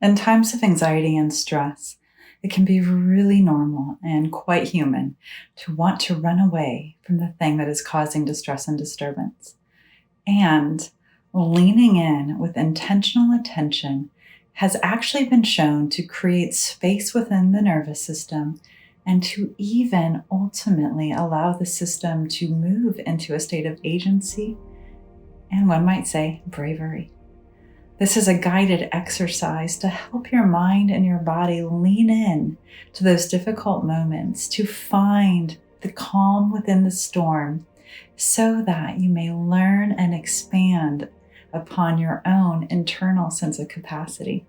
In times of anxiety and stress, it can be really normal and quite human to want to run away from the thing that is causing distress and disturbance. And leaning in with intentional attention has actually been shown to create space within the nervous system and to even ultimately allow the system to move into a state of agency and, one might say, bravery. This is a guided exercise to help your mind and your body lean in to those difficult moments, to find the calm within the storm, so that you may learn and expand upon your own internal sense of capacity.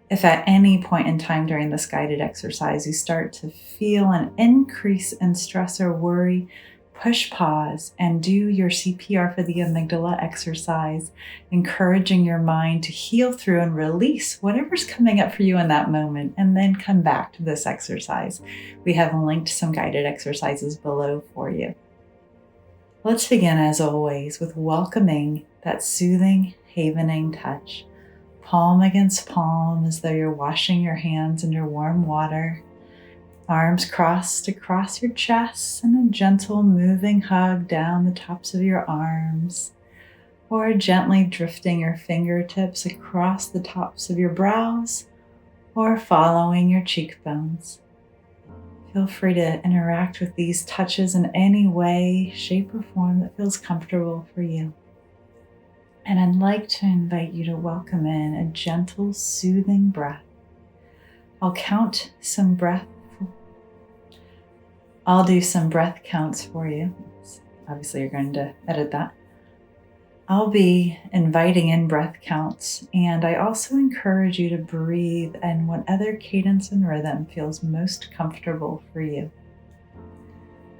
If at any point in time during this guided exercise you start to feel an increase in stress or worry, push pause and do your CPR for the amygdala exercise, encouraging your mind to heal through and release whatever's coming up for you in that moment, and then come back to this exercise. We have linked some guided exercises below for you. Let's begin, as always, with welcoming that soothing, havening touch. Palm against palm, as though you're washing your hands in your warm water. Arms crossed across your chest, and a gentle moving hug down the tops of your arms, or gently drifting your fingertips across the tops of your brows, or following your cheekbones. Feel free to interact with these touches in any way, shape, or form that feels comfortable for you. And I'd like to invite you to welcome in a gentle, soothing breath. I'll count some breath. I'll do some breath counts for you. Obviously, you're going to edit that. I'll be inviting in breath counts, and I also encourage you to breathe in whatever cadence and rhythm feels most comfortable for you.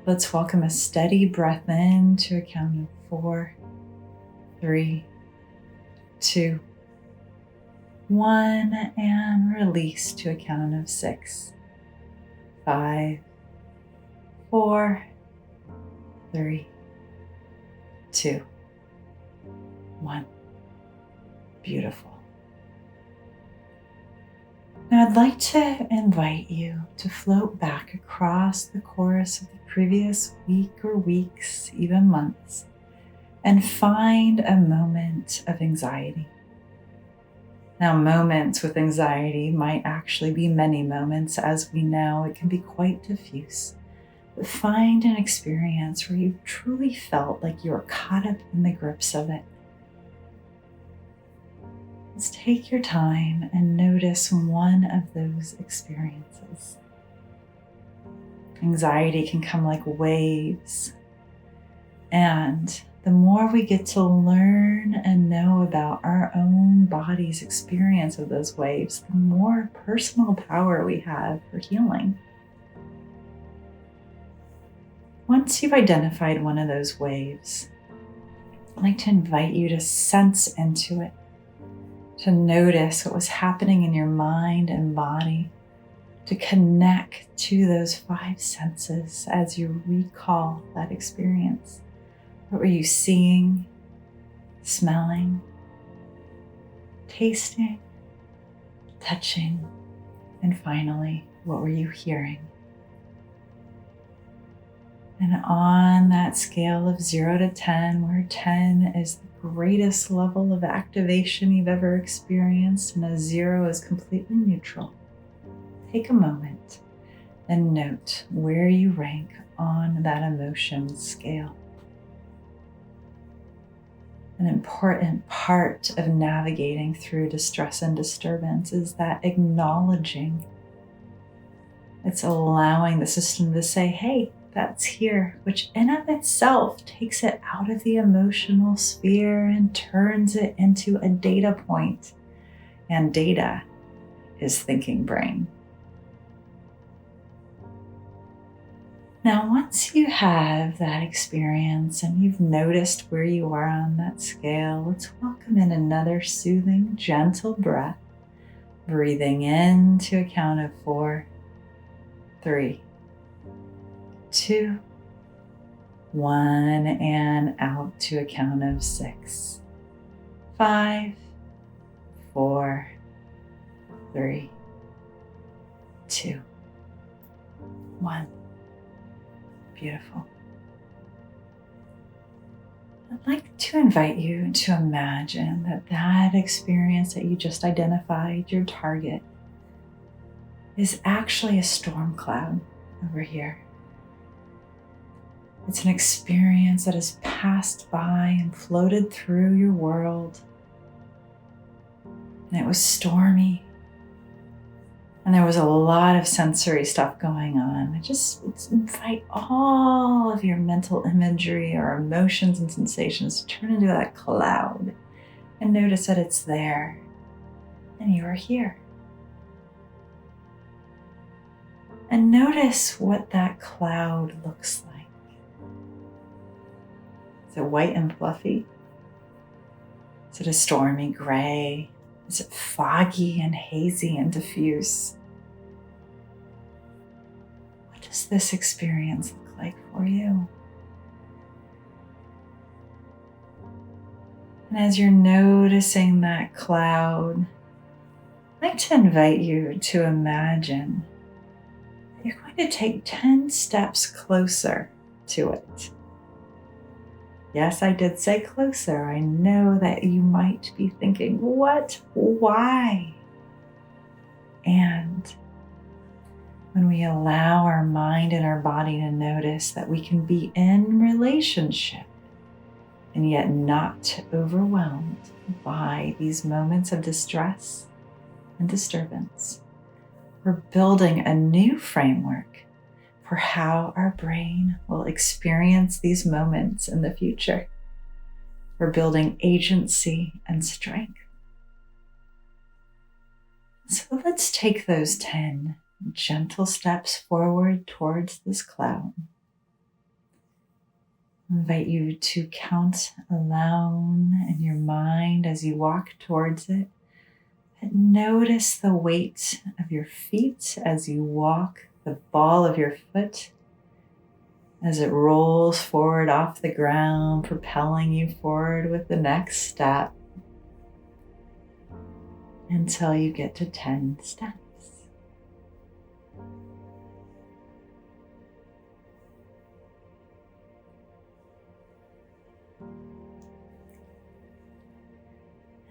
Let's welcome a steady breath in to a count of 4, 3, 2, 1, and release to a count of 6, 5, 4, 3, 2, 1. Beautiful. Now I'd like to invite you to float back across the course of the previous week or weeks, even months, and find a moment of anxiety. Now, moments with anxiety might actually be many moments. As we know, it can be quite diffuse. But find an experience where you truly felt like you were caught up in the grips of it. Let's take your time and notice one of those experiences. Anxiety can come like waves, and the more we get to learn and know about our own body's experience of those waves, the more personal power we have for healing. Once you've identified one of those waves, I'd like to invite you to sense into it, to notice what was happening in your mind and body, to connect to those 5 senses as you recall that experience. What were you seeing, smelling, tasting, touching, and finally, what were you hearing? And on that scale of 0 to 10, where 10 is the greatest level of activation you've ever experienced, and a 0 is completely neutral, take a moment and note where you rank on that emotion scale. An important part of navigating through distress and disturbance is that acknowledging. It's allowing the system to say, hey, that's here, which in of itself takes it out of the emotional sphere and turns it into a data point. And data is thinking brain. Now, once you have that experience and you've noticed where you are on that scale, let's welcome in another soothing, gentle breath, breathing in to a count of 4, 3, 2, 1, and out to a count of 6, 5, 4, 3, 2, 1. Beautiful. I'd like to invite you to imagine that that experience that you just identified, your target, is actually a storm cloud over here. It's an experience that has passed by and floated through your world. And it was stormy. And there was a lot of sensory stuff going on. Just invite all of your mental imagery or emotions and sensations to turn into that cloud and notice that it's there and you are here. And notice what that cloud looks like. Is it white and fluffy? Is it a stormy gray? Is it foggy and hazy and diffuse? What does this experience look like for you? And as you're noticing that cloud, I'd like to invite you to imagine that you're going to take 10 steps closer to it. Yes, I did say closer. I know that you might be thinking, what? Why? And when we allow our mind and our body to notice that we can be in relationship and yet not overwhelmed by these moments of distress and disturbance, we're building a new framework for how our brain will experience these moments in the future. We're building agency and strength. So let's take those 10 gentle steps forward towards this cloud. I invite you to count aloud in your mind as you walk towards it. And notice the weight of your feet as you walk, the ball of your foot as it rolls forward off the ground, propelling you forward with the next step until you get to 10 steps.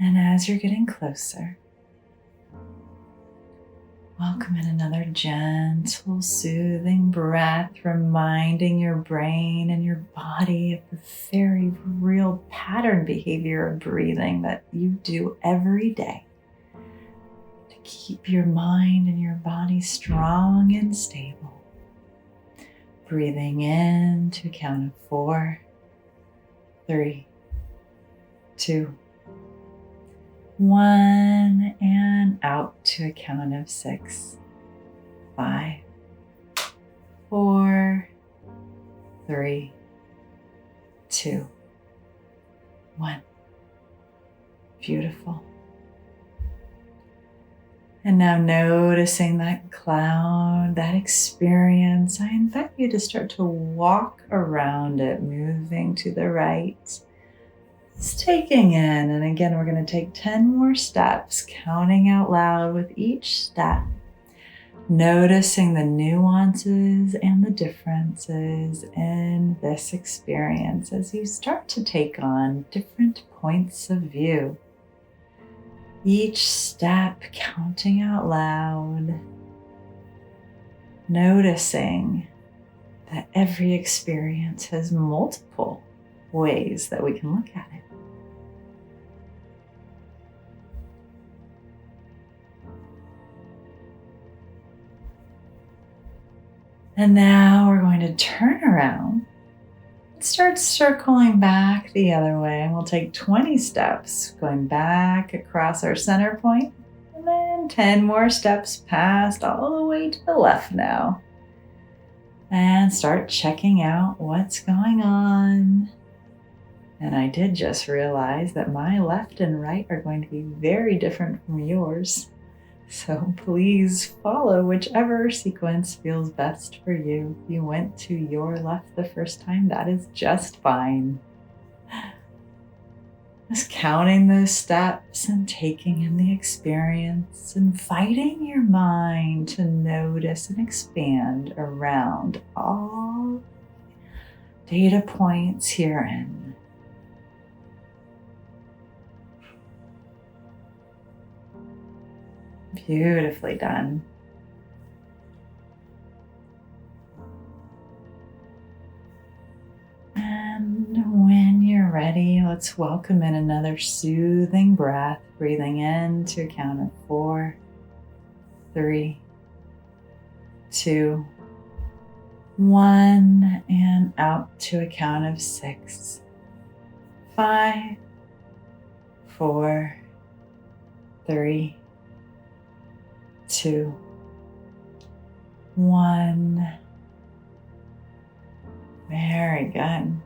And as you're getting closer, welcome in another gentle, soothing breath, reminding your brain and your body of the very real pattern behavior of breathing that you do every day to keep your mind and your body strong and stable. Breathing in to a count of 4, 3, 2, 1, and out to a count of 6, 5, 4, 3, 2, 1. Beautiful. And now noticing that cloud, that experience, I invite you to start to walk around it, moving to the right. Just taking in, and again, we're going to take 10 more steps, counting out loud with each step, noticing the nuances and the differences in this experience as you start to take on different points of view. Each step counting out loud, noticing that every experience has multiple ways that we can look at it. And now we're going to turn around and start circling back the other way. And we'll take 20 steps going back across our center point, and then 10 more steps past all the way to the left now. And start checking out what's going on. And I did just realize that my left and right are going to be very different from yours. So please follow whichever sequence feels best for you. If you went to your left the first time, that is just fine. Just counting those steps and taking in the experience, inviting your mind to notice and expand around all data points herein. Beautifully done. And when you're ready, let's welcome in another soothing breath, breathing in to a count of 4, 3, 2, 1, and out to a count of 6, 5, 4, 3, 2, 1. Very good.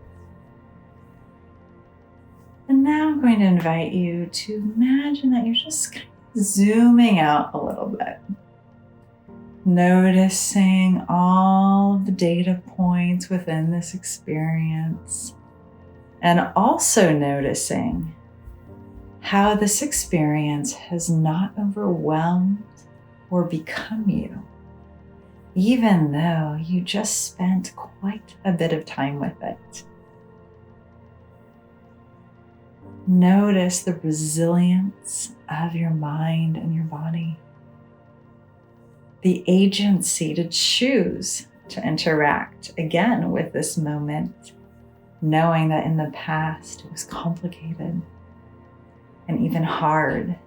And now I'm going to invite you to imagine that you're just kind of zooming out a little bit, noticing all of the data points within this experience, and also noticing how this experience has not overwhelmed or become you, even though you just spent quite a bit of time with it. Notice the resilience of your mind and your body, the agency to choose to interact again with this moment, knowing that in the past it was complicated and even hard,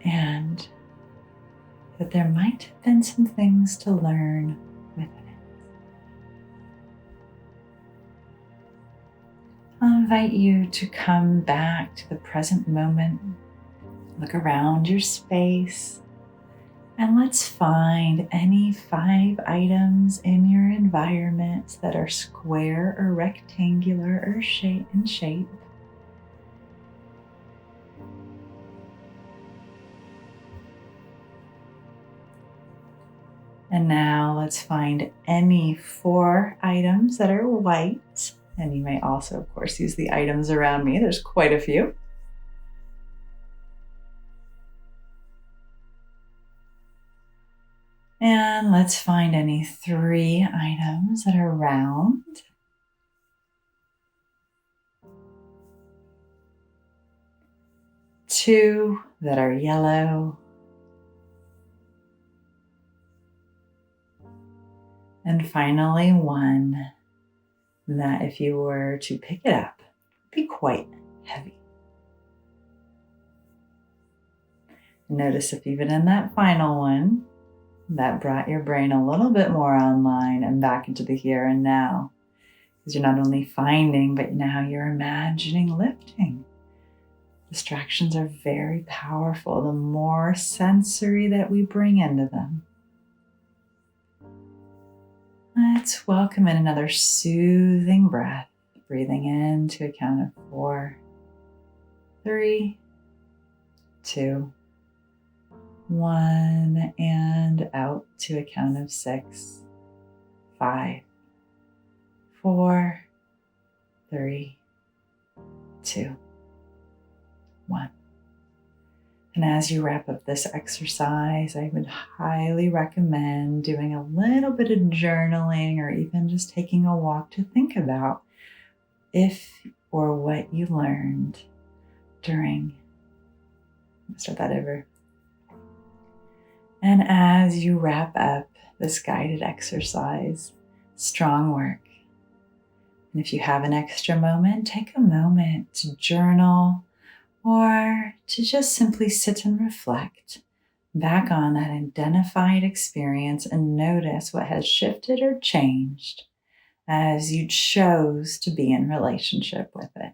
and that there might have been some things to learn within it. I'll invite you to come back to the present moment, look around your space, and let's find any 5 items in your environment that are square or rectangular or in shape. And now let's find any 4 items that are white. And you may also, of course, use the items around me. There's quite a few. And let's find any 3 items that are round. Two that are yellow. And finally, 1 that if you were to pick it up, would be quite heavy. Notice if even in that final one, that brought your brain a little bit more online and back into the here and now. Because you're not only finding, but now you're imagining lifting. Distractions are very powerful. The more sensory that we bring into them. Let's welcome in another soothing breath, breathing in to a count of 4, 3, 2, 1, and out to a count of 6, 5, 4, 3, 2, 1. And as you wrap up this exercise, I would highly recommend doing a little bit of journaling or even just taking a walk to think about if or what you learned during. Start that over. And as you wrap up this guided exercise, strong work. And if you have an extra moment, take a moment to journal or to just simply sit and reflect back on that identified experience and notice what has shifted or changed as you chose to be in relationship with it.